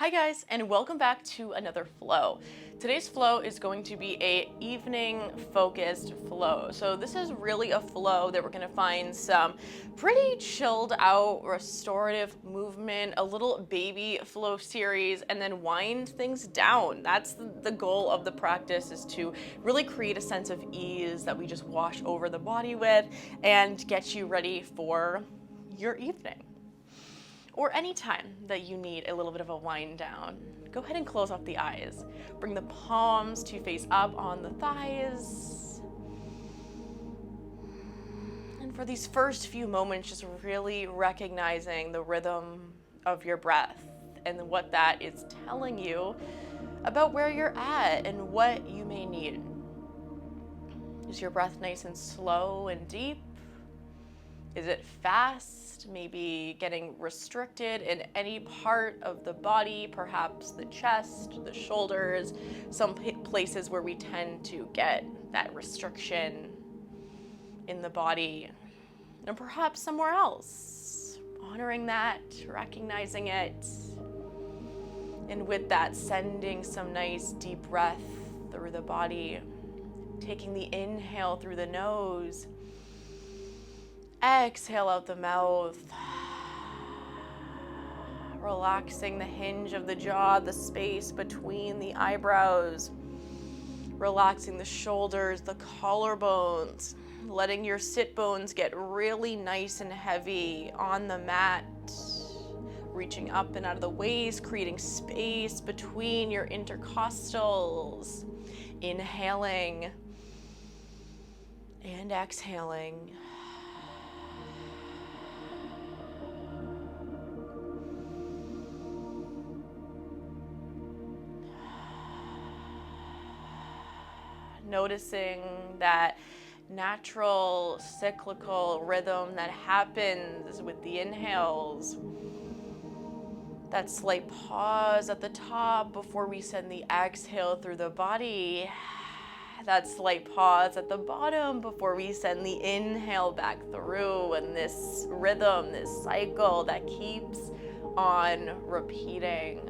Hi guys, and welcome back to another flow. Today's flow is going to be a evening focused flow. So this is really a flow that we're going to find some pretty chilled out restorative movement, a little baby flow series, and then wind things down. That's the goal of the practice, is to really create a sense of ease that we just wash over the body with and get you ready for your evening. Or any time that you need a little bit of a wind down. Go ahead and close off the eyes. Bring the palms to face up on the thighs. And for these first few moments, just really recognizing the rhythm of your breath and what that is telling you about where you're at and what you may need. Is your breath nice and slow and deep? Is it fast, maybe getting restricted in any part of the body, perhaps the chest, the shoulders, some places where we tend to get that restriction in the body, and perhaps somewhere else, honoring that, recognizing it, and with that, sending some nice deep breath through the body, taking the inhale through the nose, exhale out the mouth, relaxing the hinge of the jaw, the space between the eyebrows, relaxing the shoulders, the collarbones, letting your sit bones get really nice and heavy on the mat, reaching up and out of the waist, creating space between your intercostals, inhaling and exhaling. Noticing that natural cyclical rhythm that happens with the inhales. That slight pause at the top before we send the exhale through the body. That slight pause at the bottom before we send the inhale back through. And this rhythm, this cycle that keeps on repeating.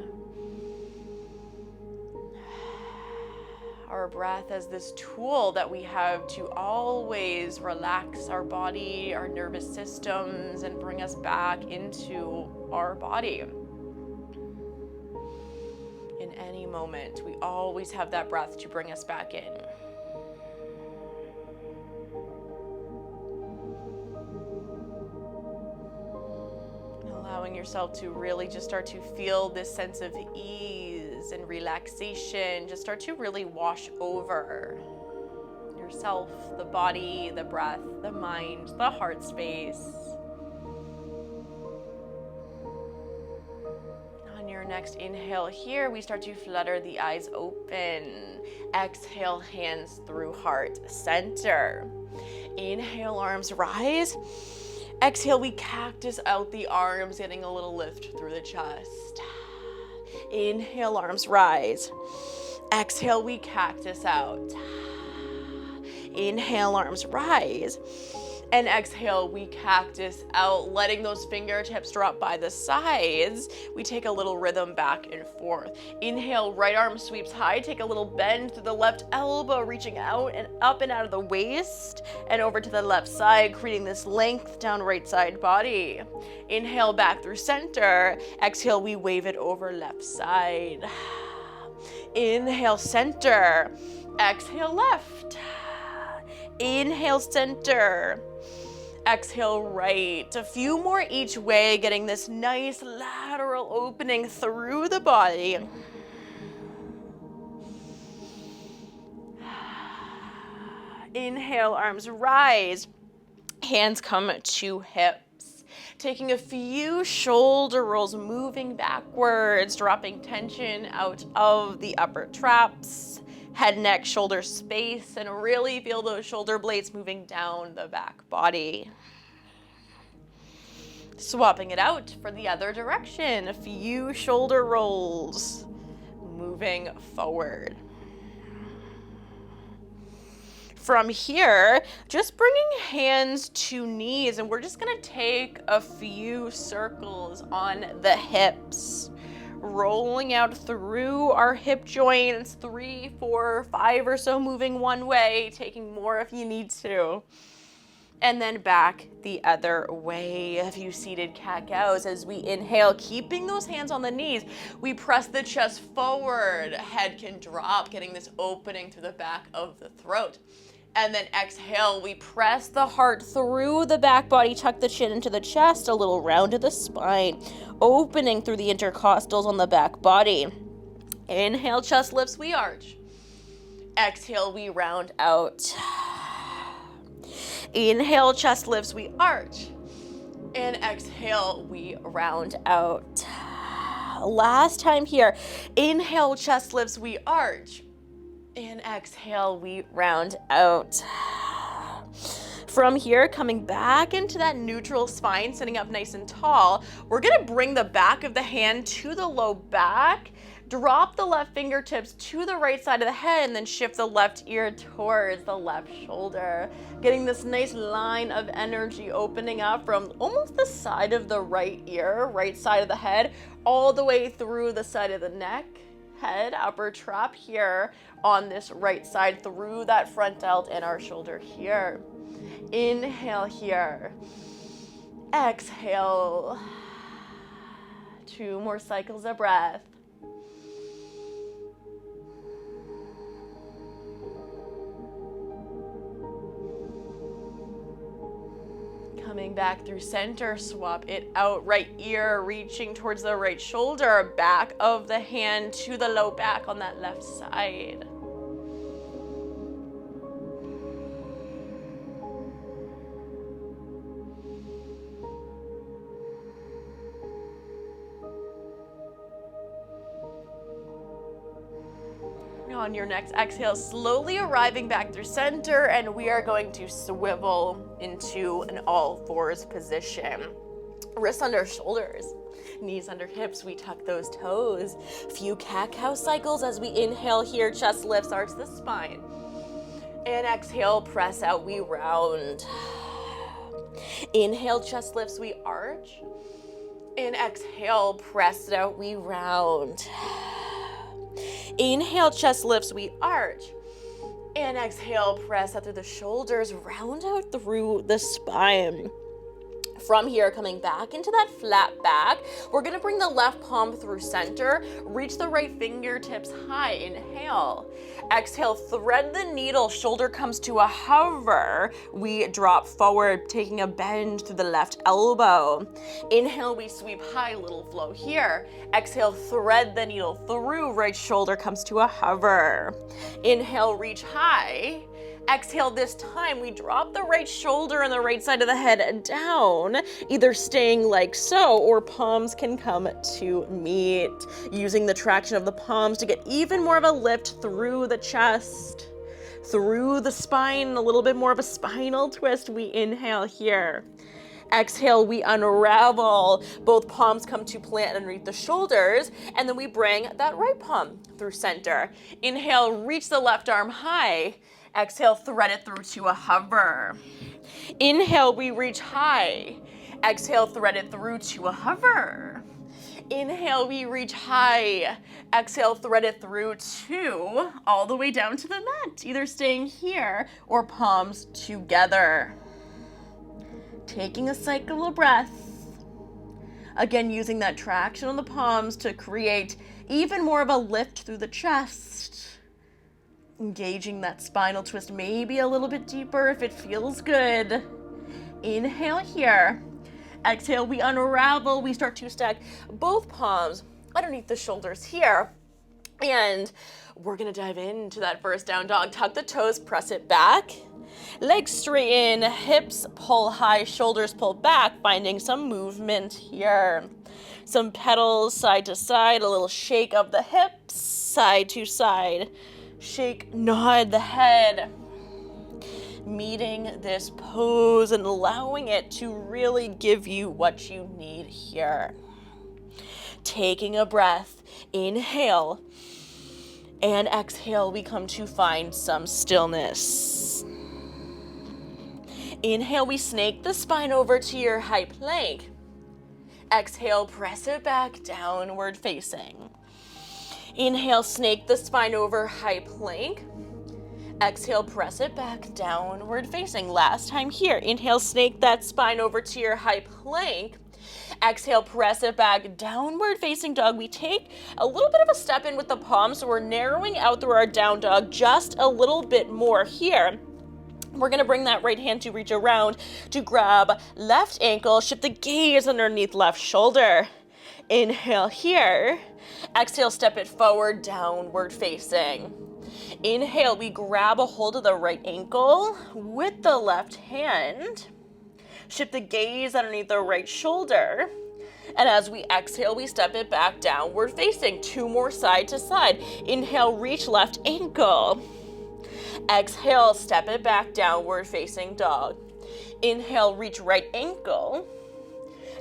Our breath as this tool that we have to always relax our body, our nervous systems, and bring us back into our body. In any moment, we always have that breath to bring us back in. Allowing yourself to really just start to feel this sense of ease and relaxation, just start to really wash over yourself, the body, the breath, the mind, the heart space. On your next inhale here, we start to flutter the eyes open. Exhale, hands through heart center. Inhale, arms rise. Exhale, we cactus out the arms, getting a little lift through the chest. Inhale, arms rise. Exhale, we cactus out. Inhale, arms rise. And exhale, we cactus out, letting those fingertips drop by the sides. We take a little rhythm back and forth. Inhale, right arm sweeps high. Take a little bend through the left elbow, reaching out and up and out of the waist and over to the left side, creating this length down right side body. Inhale, back through center. Exhale, we wave it over left side. Inhale, center. Exhale, left. Inhale, center. Exhale, right. A few more each way, getting this nice lateral opening through the body. Inhale, arms rise. Hands come to hips. Taking a few shoulder rolls, moving backwards, dropping tension out of the upper traps. Head, neck, shoulder space, and really feel those shoulder blades moving down the back body. Swapping it out for the other direction. A few shoulder rolls, moving forward. From here, just bringing hands to knees, and we're just gonna take a few circles on the hips. rolling out through our hip joints, 3, 4, 5 or so moving one way, taking more if you need to. And then back the other way. A few seated cat-cows as we inhale, keeping those hands on the knees. We press the chest forward, head can drop, getting this opening through the back of the throat. And then exhale, we press the heart through the back body, tuck the chin into the chest, a little round to the spine, opening through the intercostals on the back body. Inhale, chest lifts, we arch. Exhale, we round out. Inhale, chest lifts, we arch. And exhale, we round out. Last time here. Inhale, chest lifts, we arch. And exhale, we round out. From here, coming back into that neutral spine, sitting up nice and tall, we're gonna bring the back of the hand to the low back, drop the left fingertips to the right side of the head, and then shift the left ear towards the left shoulder. Getting this nice line of energy opening up from almost the side of the right ear, right side of the head, all the way through the side of the neck, head, upper trap here on this right side, through that front delt and our shoulder here. Inhale here. Exhale. 2 more cycles of breath. Coming back through center, swap it out, right ear reaching towards the right shoulder, back of the hand to the low back on that left side. On your next exhale, slowly arriving back through center, and we are going to swivel into an all fours position. Wrists under shoulders, knees under hips, we tuck those toes. Few cat-cow cycles as we inhale here, chest lifts, arch the spine. And exhale, press out, we round. Inhale, chest lifts, we arch. And exhale, press it out, we round. Inhale, chest lifts, we arch. And exhale, press out through the shoulders, round out through the spine. From here, coming back into that flat back, we're gonna bring the left palm through center, reach the right fingertips high, inhale. Exhale, thread the needle, shoulder comes to a hover. We drop forward, taking a bend through the left elbow. Inhale, we sweep high, little flow here. Exhale, thread the needle through, right shoulder comes to a hover. Inhale, reach high. Exhale, this time we drop the right shoulder and the right side of the head down, either staying like so, or palms can come to meet, using the traction of the palms to get even more of a lift through the chest, through the spine, a little bit more of a spinal twist. We inhale here. Exhale, we unravel. Both palms come to plant underneath the shoulders, and then we bring that right palm through center. Inhale, reach the left arm high. Exhale, thread it through to a hover. Inhale, we reach high. Exhale, thread it through to a hover. Inhale, we reach high. Exhale, thread it through to all the way down to the mat, either staying here or palms together. Taking a cycle of breath. Again, using that traction on the palms to create even more of a lift through the chest. Engaging that spinal twist maybe a little bit deeper if it feels good. Inhale here. Exhale, we unravel. We start to stack both palms underneath the shoulders here. And we're gonna dive into that first down dog. Tuck the toes, press it back. Legs straighten, hips pull high, shoulders pull back, finding some movement here. Some pedals side to side, a little shake of the hips, side to side. Shake, nod the head. Meeting this pose and allowing it to really give you what you need here. Taking a breath, inhale, and exhale, we come to find some stillness. Inhale, we snake the spine over to your high plank. Exhale, press it back, downward facing. Inhale, snake the spine over, high plank. Exhale, press it back, downward facing. Last time here. Inhale, snake that spine over to your high plank. Exhale, press it back, downward facing dog. We take a little bit of a step in with the palms, so we're narrowing out through our down dog just a little bit more here. We're gonna bring that right hand to reach around to grab left ankle, shift the gaze underneath left shoulder. Inhale here. Exhale, step it forward, downward facing. Inhale, we grab a hold of the right ankle with the left hand. Shift the gaze underneath the right shoulder. And as we exhale, we step it back, downward facing. 2 more side to side. Inhale, reach left ankle. Exhale, step it back, downward facing dog. Inhale, reach right ankle.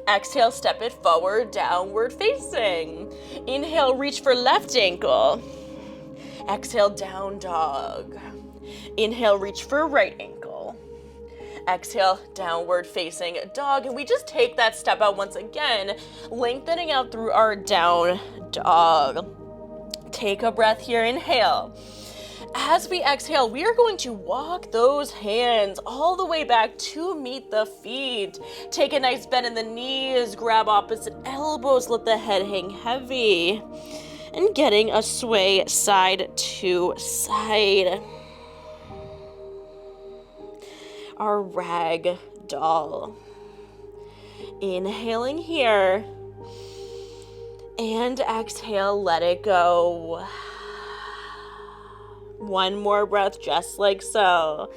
Exhale, step it forward, downward facing. Inhale, reach for left ankle. Exhale, down dog. Inhale, reach for right ankle. Exhale, downward facing dog. And we just take that step out once again, lengthening out through our down dog. Take a breath here, inhale. As we exhale, we are going to walk those hands all the way back to meet the feet. Take a nice bend in the knees, grab opposite elbows, let the head hang heavy. And getting a sway side to side. Our rag doll. Inhaling here. And exhale, let it go. One more breath, just like so.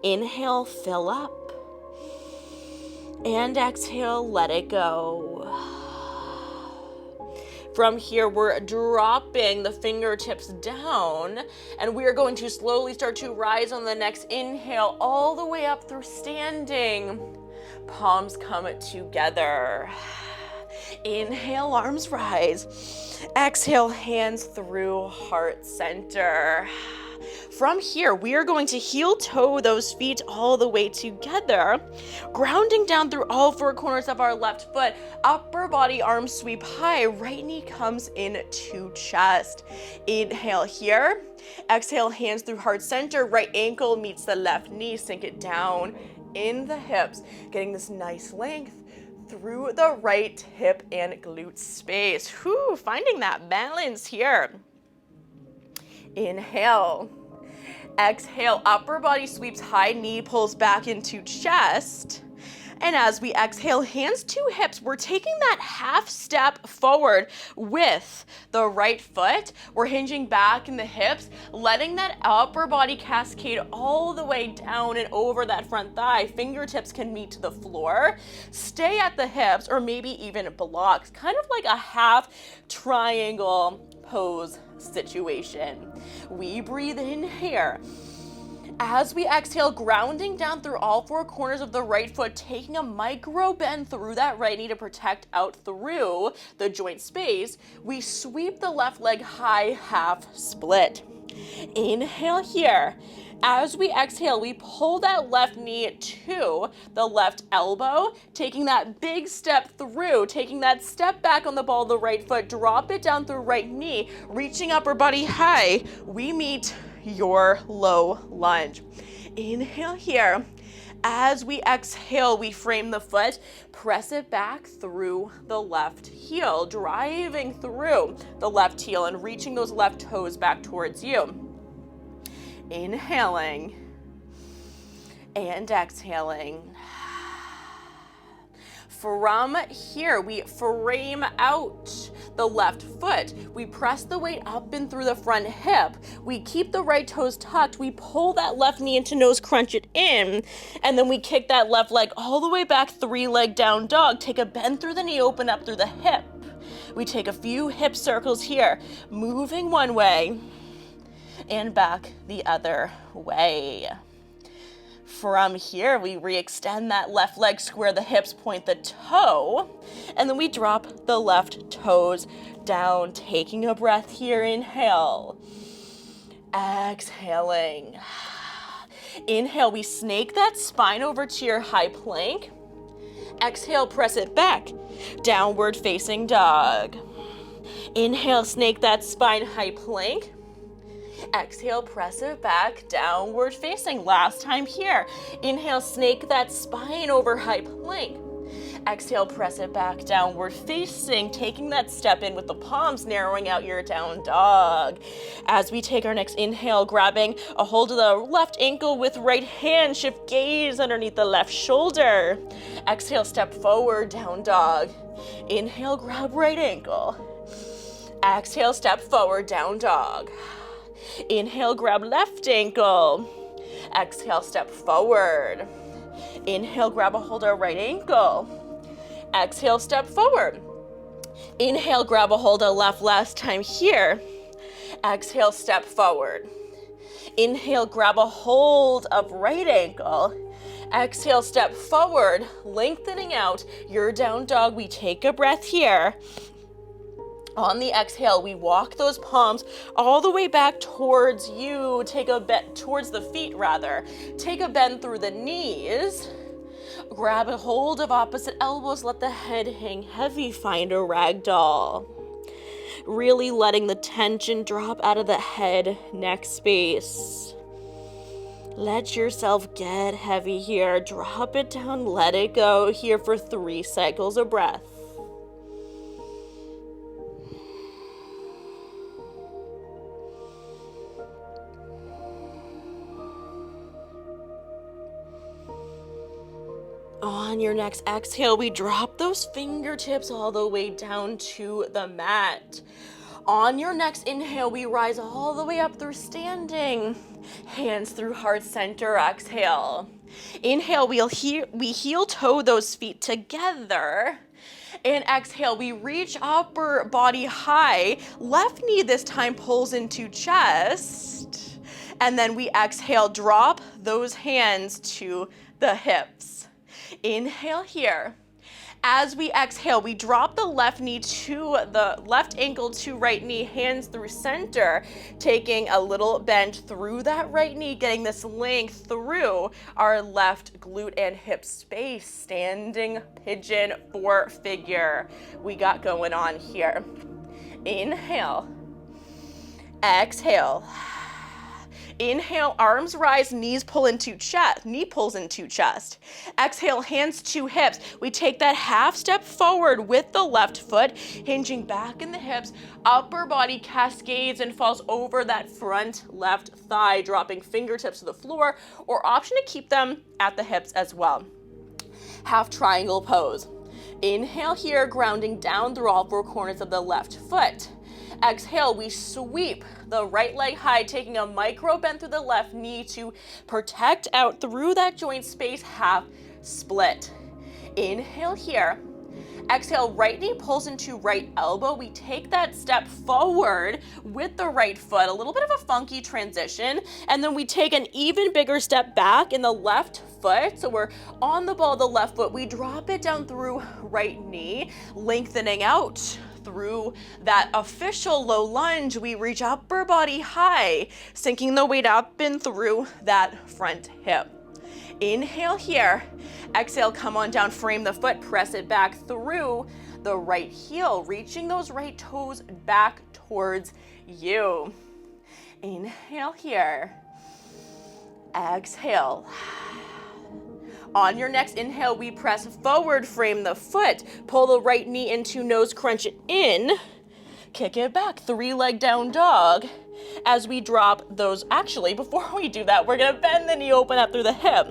Inhale, fill up. And exhale, let it go. From here, we're dropping the fingertips down, and we are going to slowly start to rise on the next inhale, all the way up through standing. Palms come together. Inhale, arms rise. Exhale, hands through heart center. From here, we are going to heel toe those feet all the way together, grounding down through all 4 corners of our left foot, upper body arms sweep high, right knee comes into chest. Inhale here, exhale, hands through heart center, right ankle meets the left knee, sink it down in the hips, getting this nice length through the right hip and glute space. Whew, finding that balance here. Inhale. Exhale, upper body sweeps high, knee pulls back into chest. And as we exhale, hands to hips, we're taking that half step forward with the right foot. We're hinging back in the hips, letting that upper body cascade all the way down and over that front thigh. Fingertips can meet to the floor. Stay at the hips or maybe even blocks, kind of like a half triangle pose situation. We breathe in here. As we exhale, grounding down through all 4 corners of the right foot, taking a micro bend through that right knee to protect out through the joint space, we sweep the left leg high, half split. Inhale here. As we exhale, we pull that left knee to the left elbow, taking that big step through, taking that step back on the ball of the right foot, drop it down through right knee, reaching upper body high. We meet your low lunge. Inhale here. As we exhale, we frame the foot, press it back through the left heel, driving through the left heel and reaching those left toes back towards you. Inhaling and exhaling. From here, we frame out the left foot. We press the weight up and through the front hip. We keep the right toes tucked. We pull that left knee into nose, crunch it in, and then we kick that left leg all the way back, 3-leg down dog. Take a bend through the knee, open up through the hip. We take a few hip circles here, moving one way and back the other way. From here, we re-extend that left leg, square the hips, point the toe, and then we drop the left toes down, taking a breath here. Inhale. Exhaling. Inhale, we snake that spine over to your high plank. Exhale, press it back. Downward facing dog. Inhale, snake that spine, high plank. Exhale, press it back, downward facing. Last time here. Inhale, snake that spine over high plank. Exhale, press it back, downward facing, taking that step in with the palms, narrowing out your down dog. As we take our next inhale, grabbing a hold of the left ankle with right hand, shift gaze underneath the left shoulder. Exhale, step forward, down dog. Inhale, grab right ankle. Exhale, step forward, down dog. Inhale, grab left ankle. Exhale, step forward. Inhale, grab a hold of right ankle. Exhale, step forward. Inhale, grab a hold of left. Last time here. Exhale, step forward. Inhale, grab a hold of right ankle. Exhale, step forward, lengthening out your down dog. We take a breath here. On the exhale, we walk those palms all the way back towards you. Take a bend towards the feet, rather. Take a bend through the knees. Grab a hold of opposite elbows. Let the head hang heavy. Find a ragdoll. Really letting the tension drop out of the head, neck space. Let yourself get heavy here. Drop it down. Let it go here for 3 cycles of breath. On your next exhale, we drop those fingertips all the way down to the mat. On your next inhale, we rise all the way up through standing. Hands through heart center, exhale. Inhale, we heel toe those feet together. And exhale, we reach upper body high. Left knee this time pulls into chest. And then we exhale, drop those hands to the hips. Inhale here. As we exhale, we drop the left knee to the left ankle to right knee, hands through center, taking a little bend through that right knee, getting this length through our left glute and hip space. Standing pigeon 4 figure. We got going on here. Inhale. Exhale. Inhale, arms rise, knees pull into chest, knee pulls into chest. Exhale, hands to hips. We take that half step forward with the left foot, hinging back in the hips, upper body cascades and falls over that front left thigh, dropping fingertips to the floor, or option to keep them at the hips as well. Half triangle pose. Inhale here, grounding down through all 4 corners of the left foot. Exhale, we sweep the right leg high, taking a micro bend through the left knee to protect out through that joint space, half split. Inhale here. Exhale, right knee pulls into right elbow. We take that step forward with the right foot, a little bit of a funky transition, and then we take an even bigger step back in the left foot. So we're on the ball of the left foot. We drop it down through right knee, lengthening out through that official low lunge. We reach upper body high, sinking the weight up and through that front hip. Inhale here. Exhale, come on down, frame the foot, press it back through the right heel, reaching those right toes back towards you. Inhale here. Exhale. On your next inhale, we press forward, frame the foot, pull the right knee into nose, crunch it in, kick it back, 3-leg down dog. As we drop those, actually, before we do that, we're gonna bend the knee, open up through the hip.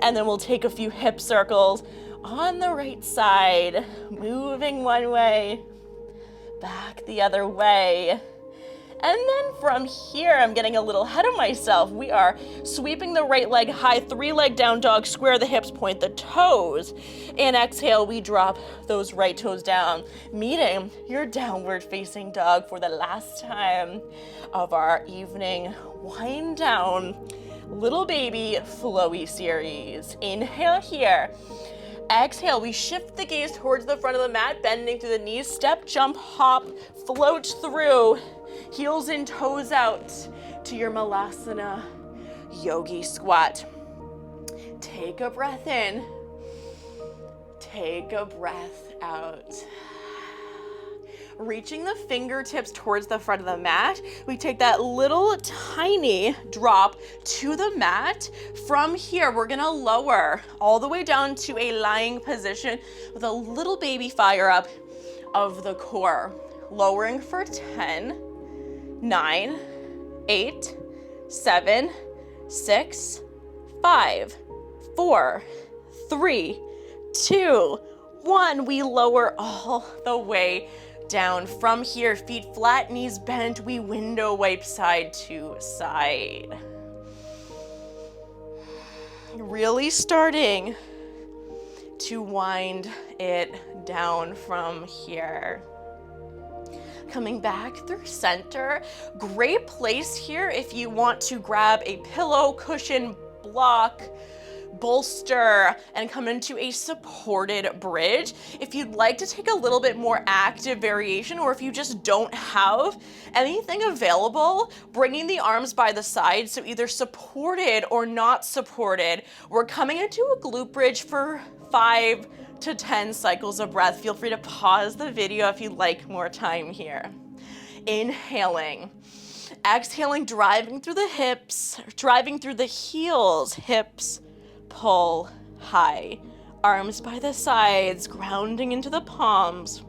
And then we'll take a few hip circles on the right side, moving one way, back the other way. And then from here, I'm getting a little ahead of myself. We are sweeping the right leg high, 3-leg down dog, square the hips, point the toes. And exhale, we drop those right toes down, meeting your downward facing dog for the last time of our evening wind down little baby flowy series. Inhale here. Exhale, we shift the gaze towards the front of the mat, bending through the knees, step, jump, hop, float through, heels and toes out to your Malasana yogi squat. Take a breath in. Take a breath out. Reaching the fingertips towards the front of the mat, we take that little tiny drop to the mat. From here, we're gonna lower all the way down to a lying position with a little baby fire up of the core. Lowering for 10, 9, 8, 7, 6, 5, 4, 3, 2, 1. We lower all the way down. From here, feet flat, knees bent, we window wipe side to side. Really starting to wind it down from here. Coming back through center. Great place here if you want to grab a pillow, cushion, block, bolster, and come into a supported bridge. If you'd like to take a little bit more active variation, or if you just don't have anything available, bringing the arms by the side, so either supported or not supported, we're coming into a glute bridge for 5 to 10 cycles of breath. Feel free to pause the video if you'd like more time here. Inhaling. Exhaling, driving through the hips, driving through the heels, hips, pull high. Arms by the sides, grounding into the palms.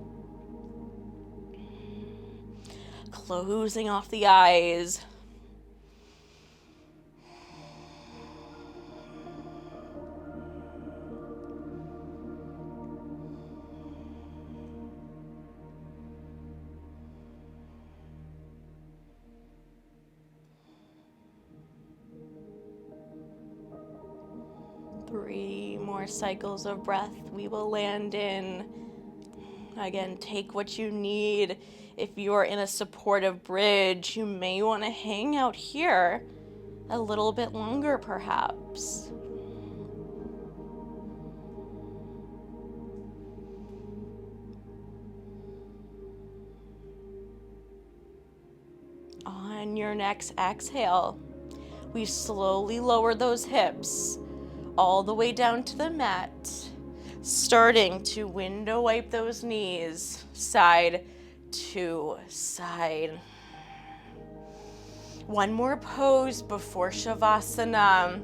Closing off the eyes. Three more cycles of breath we will land in. Again, take what you need. If you're in a supportive bridge, you may want to hang out here a little bit longer, perhaps. On your next exhale, we slowly lower those hips all the way down to the mat, starting to window wipe those knees side to side. One more pose before Shavasana.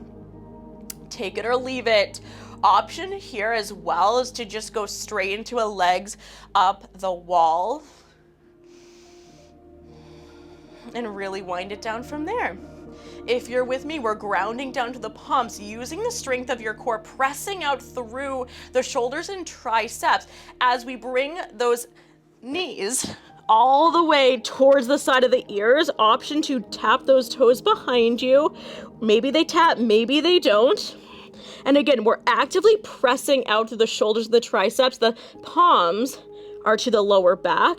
Take it or leave it. Option here as well is to just go straight into a legs up the wall and really wind it down from there. If you're with me, we're grounding down to the palms, using the strength of your core, pressing out through the shoulders and triceps as we bring those knees all the way towards the side of the ears. Option to tap those toes behind you. Maybe they tap, maybe they don't. And again, we're actively pressing out through the shoulders and the triceps. The palms are to the lower back,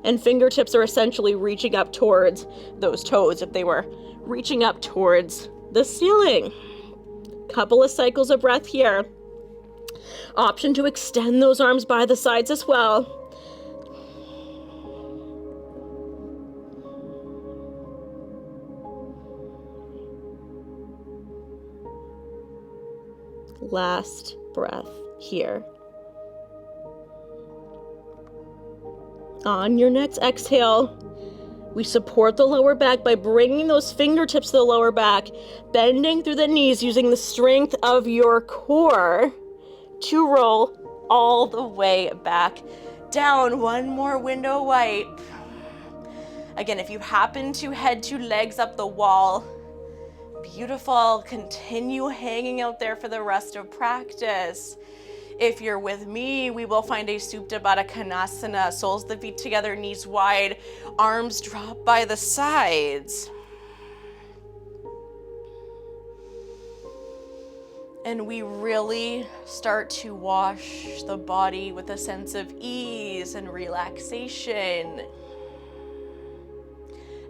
and fingertips are essentially reaching up towards those toes if they were reaching up towards the ceiling. Couple of cycles of breath here. Option to extend those arms by the sides as well. Last breath here. On your next exhale, we support the lower back by bringing those fingertips to the lower back, bending through the knees using the strength of your core to roll all the way back down. One more window wipe. Again, if you happen to head to legs up the wall, beautiful. Continue hanging out there for the rest of practice. If you're with me, we will find a Supta Baddha Konasana, soles of the feet together, knees wide, arms drop by the sides. And we really start to wash the body with a sense of ease and relaxation,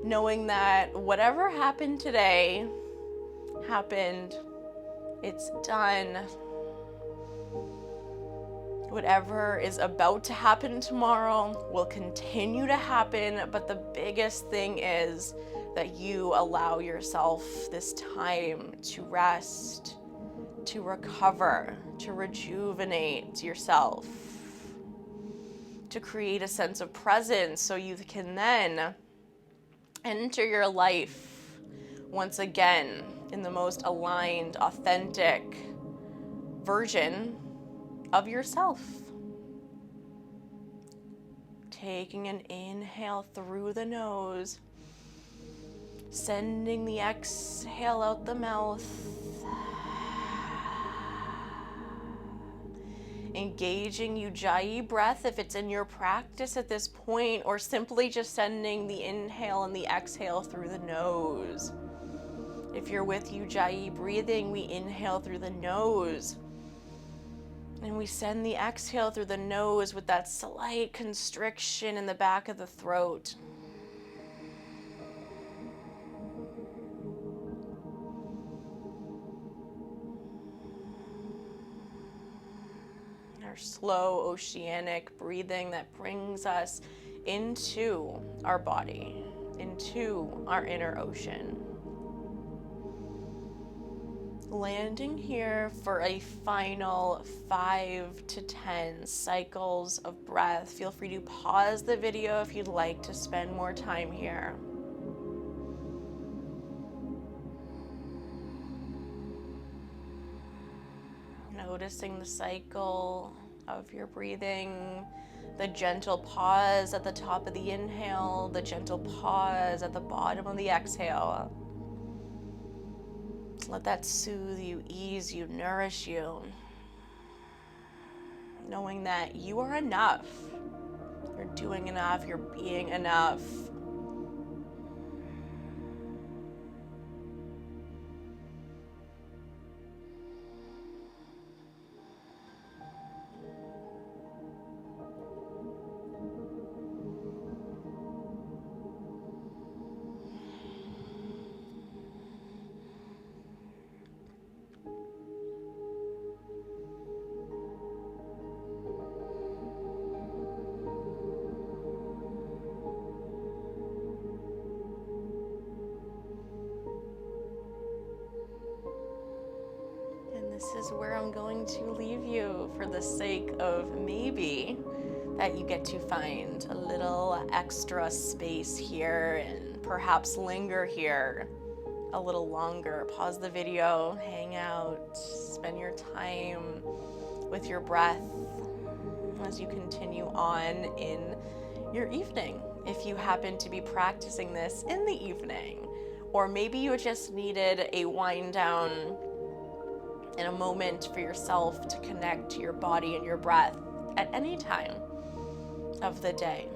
knowing that whatever happened today happened, it's done. Whatever is about to happen tomorrow will continue to happen, but the biggest thing is that you allow yourself this time to rest, to recover, to rejuvenate yourself, to create a sense of presence so you can then enter your life once again in the most aligned, authentic version of yourself. Taking an inhale through the nose, sending the exhale out the mouth. Engaging Ujjayi breath if it's in your practice at this point, or simply just sending the inhale and the exhale through the nose. If you're with Ujjayi breathing, we inhale through the nose. And we send the exhale through the nose with that slight constriction in the back of the throat. Our slow oceanic breathing that brings us into our body, into our inner ocean. Landing here for a final 5 to 10 cycles of breath. Feel free to pause the video if you'd like to spend more time here. Noticing the cycle of your breathing, the gentle pause at the top of the inhale, the gentle pause at the bottom of the exhale. Let that soothe you, ease you, nourish you. Knowing that you are enough. You're doing enough, you're being enough. This is where I'm going to leave you for the sake of maybe that you get to find a little extra space here and perhaps linger here a little longer. Pause the video, hang out, spend your time with your breath as you continue on in your evening. If you happen to be practicing this in the evening, or maybe you just needed a wind down and a moment for yourself to connect to your body and your breath at any time of the day.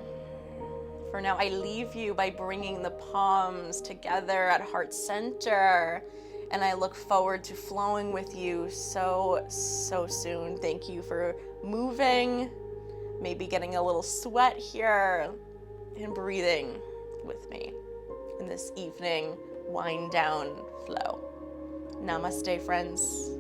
For now, I leave you by bringing the palms together at heart center, and I look forward to flowing with you so soon. Thank you for moving, maybe getting a little sweat here, and breathing with me in this evening wind down flow. Namaste, friends.